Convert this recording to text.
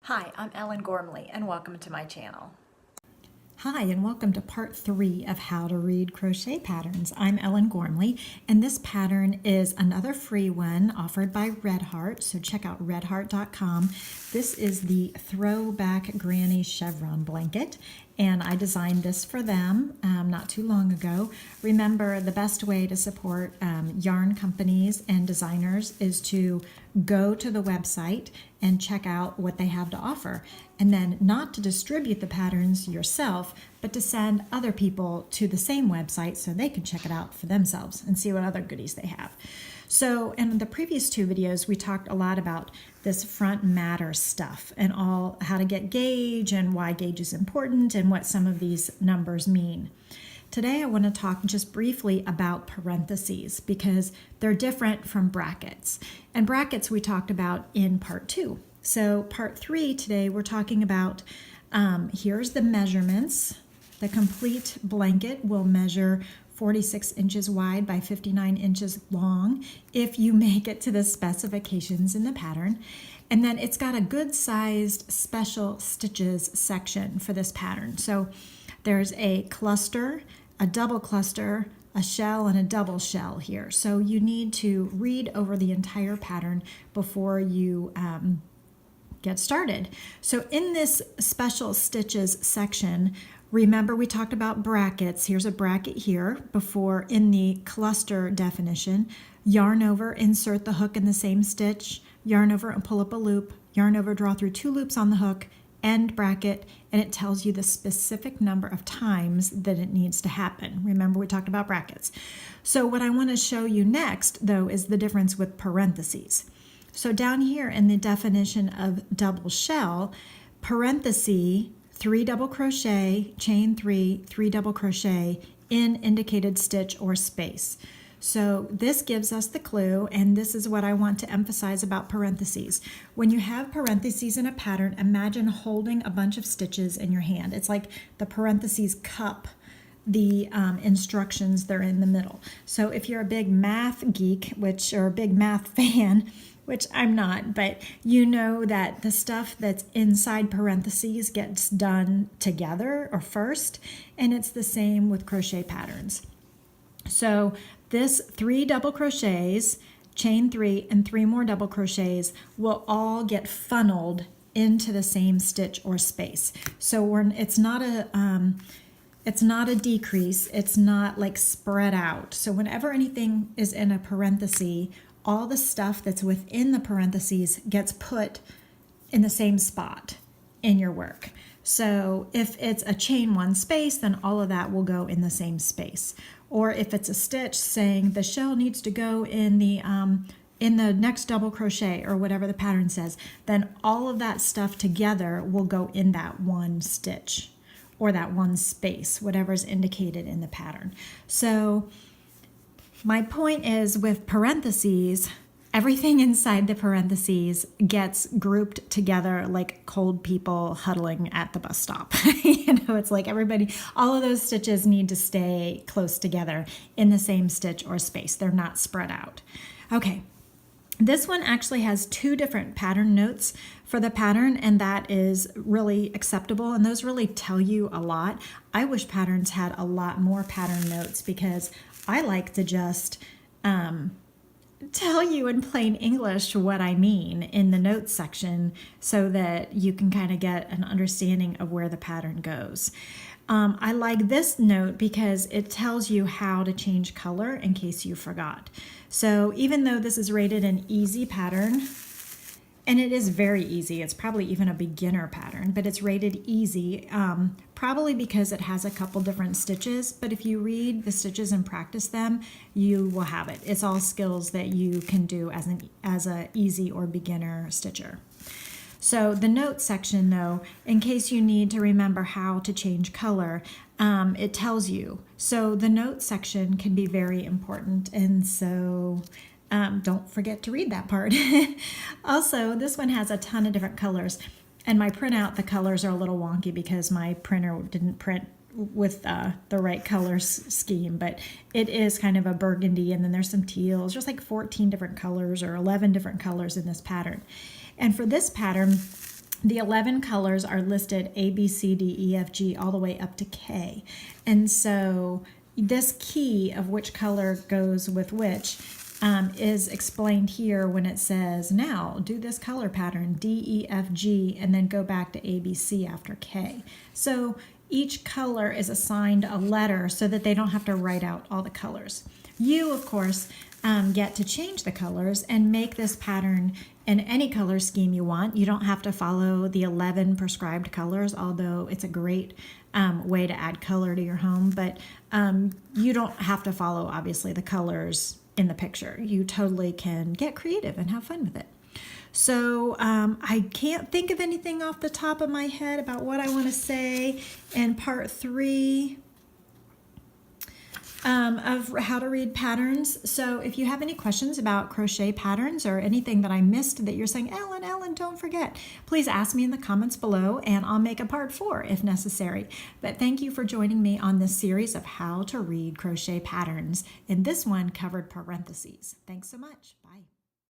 Hi, I'm Ellen Gormley, and welcome to my channel. Hi, and welcome to part 3 of how to read crochet patterns. I'm Ellen Gormley, and this pattern is another free one offered by Red Heart, so check out redheart.com. This is the Throwback Granny Chevron blanket, and I designed this for them not too long ago. Remember, the best way to support yarn companies and designers is to go to the website and check out what they have to offer, and then not to distribute the patterns yourself, but to send other people to the same website so they can check it out for themselves and see what other goodies they have. So in the previous 2 videos, we talked a lot about this front matter stuff and all how to get gauge and why gauge is important and what some of these numbers mean. Today I want to talk just briefly about parentheses because they're different from brackets. And brackets we talked about in part 2. So part 3 today we're talking about, here's the measurements. The complete blanket will measure 46 inches wide by 59 inches long if you make it to the specifications in the pattern. And then it's got a good sized special stitches section for this pattern. So there's a cluster, a double cluster, a shell, and a double shell here. So you need to read over the entire pattern before you get started. So in this special stitches section, remember we talked about brackets. Here's a bracket here before in the cluster definition. Yarn over, insert the hook in the same stitch, yarn over and pull up a loop, yarn over, draw through 2 loops on the hook, end bracket, and it tells you the specific number of times that it needs to happen. Remember we talked about brackets. So what I want to show you next though is the difference with parentheses. So down here in the definition of double shell, parenthesis, 3 double crochet, chain 3, 3 double crochet in indicated stitch or space. So this gives us the clue, and this is what I want to emphasize about parentheses. When you have parentheses in a pattern, imagine holding a bunch of stitches in your hand. It's like the parentheses cup the instructions, they're in the middle. So if you're a big math geek, or a big math fan, which I'm not, but you know that the stuff that's inside parentheses gets done together or first, and it's the same with crochet patterns. So this 3 double crochets, chain 3, and 3 more double crochets will all get funneled into the same stitch or space. So it's not a decrease, it's not like spread out. So whenever anything is in a parenthesis, all the stuff that's within the parentheses gets put in the same spot in your work. So if it's a chain 1 space, then all of that will go in the same space. Or if it's a stitch saying the shell needs to go in the next double crochet or whatever the pattern says, then all of that stuff together will go in that 1 stitch or that 1 space, whatever's indicated in the pattern. So my point is with parentheses, everything inside the parentheses gets grouped together like cold people huddling at the bus stop. It's like everybody, all of those stitches need to stay close together in the same stitch or space. They're not spread out. Okay. This one actually has 2 different pattern notes for the pattern, and that is really acceptable, and those really tell you a lot. I wish patterns had a lot more pattern notes because I like to just tell you in plain English what I mean in the notes section so that you can kind of get an understanding of where the pattern goes. I like this note because it tells you how to change color in case you forgot. So even though this is rated an easy pattern, and it is very easy, it's probably even a beginner pattern, but it's rated easy, probably because it has a couple different stitches, but if you read the stitches and practice them, you will have it. It's all skills that you can do as a easy or beginner stitcher. So the notes section though, in case you need to remember how to change color, it tells you. So the notes section can be very important, and so don't forget to read that part. Also, this one has a ton of different colors, and my printout, the colors are a little wonky because my printer didn't print with the right colors scheme, but it is kind of a burgundy, and then there's some teals. There's like 14 different colors or 11 different colors in this pattern. And for this pattern, the 11 colors are listed A, B, C, D, E, F, G, all the way up to K. And so this key of which color goes with which is explained here when it says, now do this color pattern, D, E, F, G, and then go back to A, B, C after K. So each color is assigned a letter so that they don't have to write out all the colors. You, of course, get to change the colors and make this pattern in any color scheme you want. You don't have to follow the 11 prescribed colors, although it's a great way to add color to your home, but you don't have to follow, obviously, the colors in the picture. You totally can get creative and have fun with it. So I can't think of anything off the top of my head about what I want to say in part 3 of how to read patterns. So if you have any questions about crochet patterns or anything that I missed that you're saying, Ellen, don't forget, please ask me in the comments below and I'll make a part 4 if necessary. But thank you for joining me on this series of how to read crochet patterns. And this one covered parentheses. Thanks so much. Bye.